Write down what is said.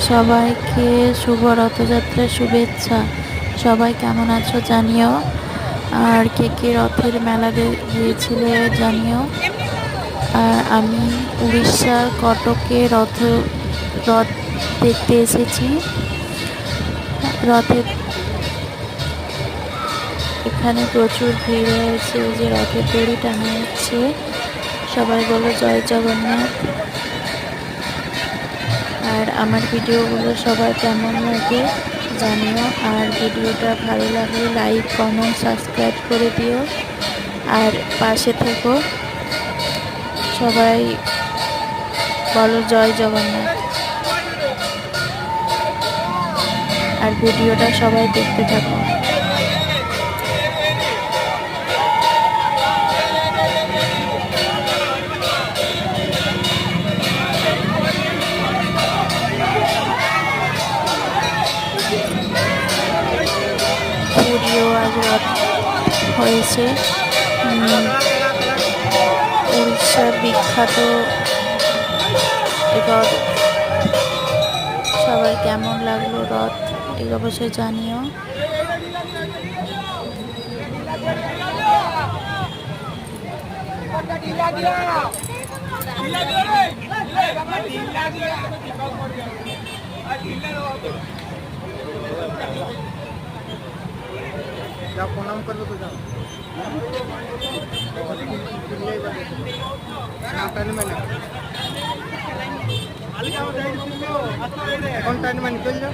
সবাইকে শুভ রথযাত্রার শুভেচ্ছা। সবাই কেমন আছো জানিও, আর কে কে রথের মেলা গিয়েছিলে জানিও। আর আমি উড়িষ্যার কটকে রথ দেখতে এসেছি। রথের এখানে প্রচুর ভিড় হয়েছে, যে রথের দড়ি টানা হচ্ছে। সবাই বলো জয় জগন্নাথ। আর আমার ভিডিওগুলো সবার কেমন লাগে জানিও, আর ভিডিওটা ভালো লাগলে লাইক কমেন্ট সাবস্ক্রাইব করে দিও, আর পাশে থেকো। সবাই বলো জয় জগন্নাথ। আর ভিডিওটা সবাই দেখতে থাকো। পুরীও আজ রথ হয়েছে। উড়িষ্যার বিখ্যাত রথ। সবার কেমন লাগলো রথ এই অবশ্যই জানিও। क्या प्रणाम कर लो तो जाओ कौन टाइम में निकल जाओ।